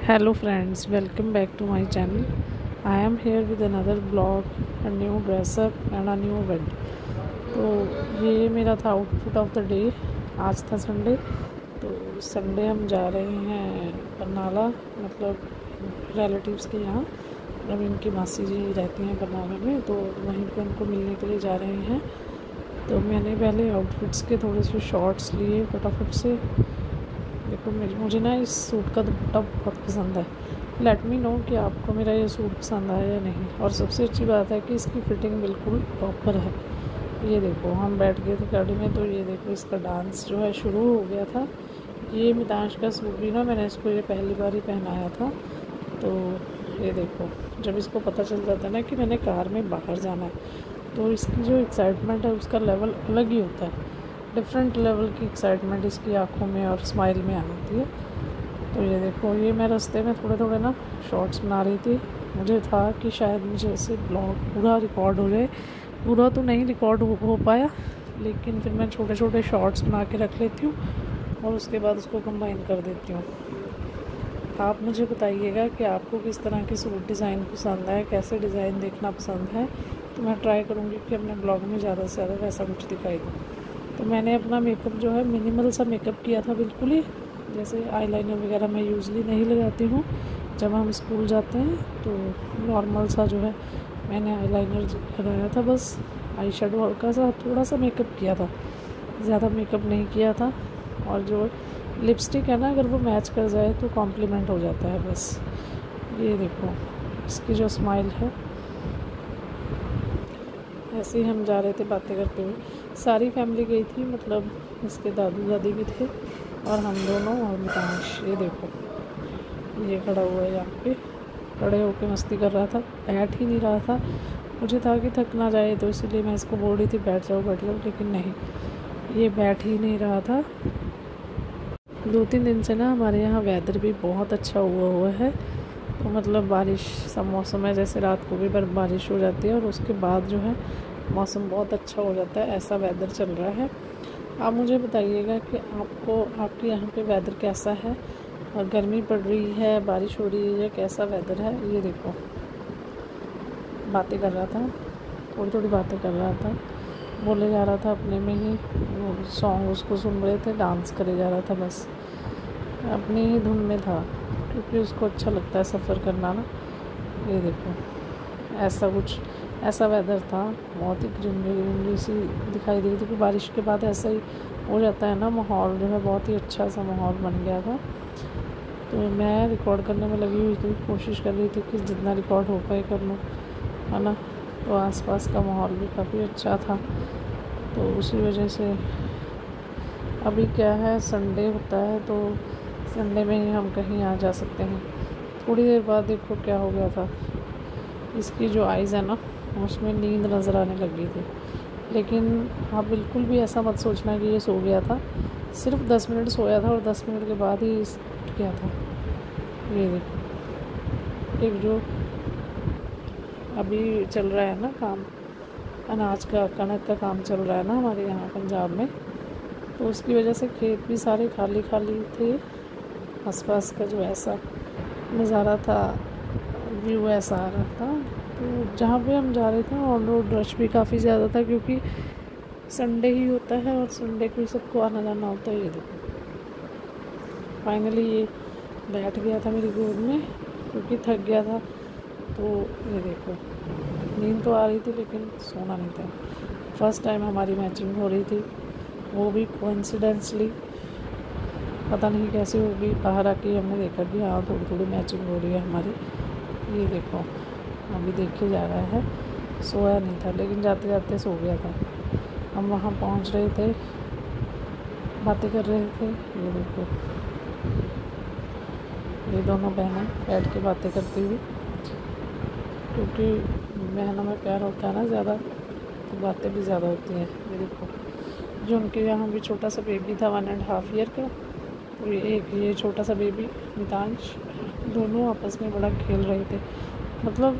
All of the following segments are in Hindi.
Hello friends, welcome back to my channel. I am here with another vlog, a new dress up and a new bed. तो ये मेरा था आउटफिट ऑफ द डे। आज था संडे, तो संडे हम जा रहे हैं बरनाला, मतलब रिलेटिव्स के यहाँ। मतलब इनकी मासी जी रहती हैं बरनाला में, तो वहीं पे उनको मिलने के लिए जा रहे हैं। तो मैंने पहले आउटफिट्स के थोड़े से शॉर्ट्स लिए फटाफट से। देखो मुझे ना इस सूट का दुपट्टा बहुत पसंद है। लेट मी नो कि आपको मेरा ये सूट पसंद आया या नहीं। और सबसे अच्छी बात है कि इसकी फ़िटिंग बिल्कुल प्रॉपर है। ये देखो हम बैठ गए थे गाड़ी में, तो ये देखो इसका डांस जो है शुरू हो गया था। ये मितांश का सूट भी ना मैंने इसको ये पहली बार ही पहनाया था। तो ये देखो जब इसको पता चल जाता है ना कि मैंने कार में बाहर जाना है, तो इसकी जो एक्साइटमेंट है उसका लेवल अलग ही होता है। डिफरेंट लेवल की एक्साइटमेंट इसकी आंखों में और स्माइल में आती है। तो ये देखो ये मैं रास्ते में थोड़े थोड़े ना शॉर्ट्स बना रही थी। मुझे था कि शायद मुझे ऐसे ब्लॉग पूरा रिकॉर्ड हो जाए। पूरा तो नहीं रिकॉर्ड हो पाया, लेकिन फिर मैं छोटे छोटे शॉर्ट्स बना के रख लेती हूँ और उसके बाद उसको कंबाइन कर देती हूँ। आप मुझे बताइएगा कि आपको किस तरह की सूट डिज़ाइन पसंद है, कैसे डिज़ाइन देखना पसंद है। तो मैं ट्राई करूँगी कि अपने ब्लॉग में ज़्यादा से ज़्यादा वैसा कुछ दिखाई दूँ। तो मैंने अपना मेकअप जो है मिनिमल सा मेकअप किया था बिल्कुल ही। जैसे आईलाइनर वगैरह मैं यूज़ली नहीं लगाती हूँ जब हम स्कूल जाते हैं, तो नॉर्मल सा जो है मैंने आईलाइनर लगाया था, बस आई शेडो हल्का सा थोड़ा सा मेकअप किया था, ज़्यादा मेकअप नहीं किया था। और जो लिपस्टिक है ना, अगर वो मैच कर जाए तो कॉम्प्लीमेंट हो जाता है बस। ये देखो इसकी जो स्माइल है, ऐसे ही हम जा रहे थे बातें करते हुए। सारी फैमिली गई थी, मतलब इसके दादू दादी भी थे और हम दोनों और मितांश। ये देखो ये खड़ा हुआ है यहाँ पे, खड़े होके मस्ती कर रहा था, बैठ ही नहीं रहा था। मुझे था कि थक ना जाए, तो इसीलिए मैं इसको बोल रही थी बैठ जाओ, लेकिन नहीं, ये बैठ ही नहीं रहा था। 2-3 दिन से ना हमारे यहाँ वेदर भी बहुत अच्छा हुआ है। तो मतलब बारिश सा मौसम है, जैसे रात को भी बारिश हो जाती है और उसके बाद जो है मौसम बहुत अच्छा हो जाता है, ऐसा वेदर चल रहा है। आप मुझे बताइएगा कि आपको आपके यहाँ पे वेदर कैसा है, और गर्मी पड़ रही है, बारिश हो रही है, कैसा वेदर है। ये देखो बातें कर रहा था, थोड़ी थोड़ी बातें कर रहा था, बोले जा रहा था अपने में ही। सॉन्ग उसको सुन रहे थे, डांस करे जा रहा था, बस अपनी ही धुन में था, क्योंकि उसको अच्छा लगता है सफ़र करना ना। ये देखो ऐसा वेदर था, बहुत ही ग्रीनरी सी दिखाई दे रही थी। कि बारिश के बाद ऐसा ही हो जाता है ना, माहौल जो है बहुत ही अच्छा सा माहौल बन गया था। तो मैं रिकॉर्ड करने में लगी हुई थी, कोशिश कर रही थी कि जितना रिकॉर्ड हो पाए कर लूँ, है ना। तो आसपास का माहौल भी काफ़ी अच्छा था, तो उसी वजह से अभी क्या है, संडे होता है, तो संडे में ही हम कहीं आ जा सकते हैं। थोड़ी देर बाद देखो क्या हो गया था, इसकी जो आइज़ है ना उसमें नींद नज़र आने लगी थी। लेकिन आप बिल्कुल भी ऐसा मत सोचना कि ये सो गया था, सिर्फ 10 मिनट सोया था और 10 मिनट के बाद ही उठ गया था। ये देखो एक जो अभी चल रहा है ना काम, अनाज का, कणक का काम चल रहा है ना हमारे यहाँ पंजाब में, तो उसकी वजह से खेत भी सारे खाली खाली थे। आसपास का जो ऐसा नज़ारा था, व्यू ऐसा आ रहा था। तो जहाँ पे हम जा रहे थे ऑन रोड रश भी काफ़ी ज़्यादा था, क्योंकि संडे ही होता है और संडे को सबको आना जाना होता है। ये देखो फाइनली ये बैठ गया था मेरी गोद में, क्योंकि थक गया था। तो ये देखो नींद तो आ रही थी, लेकिन सोना नहीं था। फर्स्ट टाइम हमारी मैचिंग हो रही थी, वो भी कोइंसिडेंसली, पता नहीं कैसे होगी। बाहर आके हमने देखा कि हाँ थोड़ी थोड़ी मैचिंग हो रही है हमारी। ये देखो अभी देखे जा रहा है, सोया नहीं था, लेकिन जाते जाते सो गया था। हम वहाँ पहुँच रहे थे, बातें कर रहे थे। ये देखो ये दोनों बहनें बैठ के बातें करती हुई, क्योंकि बहनों में प्यार होता है ना ज़्यादा, तो बातें भी ज़्यादा होती हैं। ये देखो जो उनके यहाँ भी छोटा सा बेबी था 1.5 ईयर का, तो ये छोटा सा बेबी मितांश, दोनों आपस में बड़ा खेल रहे थे। मतलब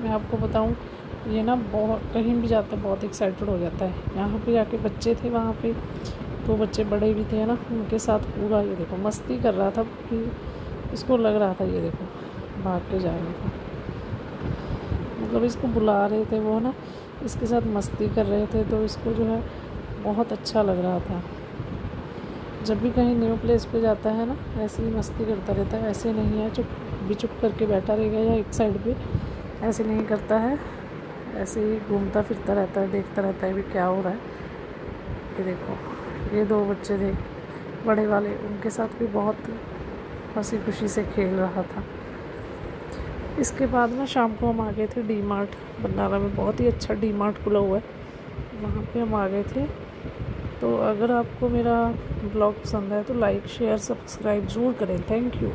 मैं आपको बताऊं, ये ना बहुत कहीं भी जाता है बहुत एक्साइटेड हो जाता है। यहाँ पे जाके बच्चे थे वहाँ पे, तो बच्चे बड़े भी थे ना, उनके साथ पूरा ये देखो मस्ती कर रहा था। इसको लग रहा था, ये देखो भाग के जा रहा था, मतलब इसको बुला रहे थे वो ना, इसके साथ मस्ती कर रहे थे, तो इसको जो है बहुत अच्छा लग रहा था। जब भी कहीं न्यू प्लेस पे जाता है ना, ऐसे ही मस्ती करता रहता है, ऐसे नहीं है चुप करके बैठा रहेगा या एक साइड पे, ऐसे नहीं करता है, ऐसे ही घूमता फिरता रहता है, देखता रहता है भी क्या हो रहा है। ये देखो, ये 2 बच्चे थे बड़े वाले, उनके साथ भी बहुत हंसी खुशी से खेल रहा था। इसके बाद ना शाम को हम आ गए थे डी मार्ट, बरनाला में बहुत ही अच्छा डी मार्ट खुला हुआ है, वहाँ पे हम आ गए थे। तो अगर आपको मेरा ब्लॉग पसंद है तो लाइक शेयर सब्सक्राइब ज़रूर करें। Thank you.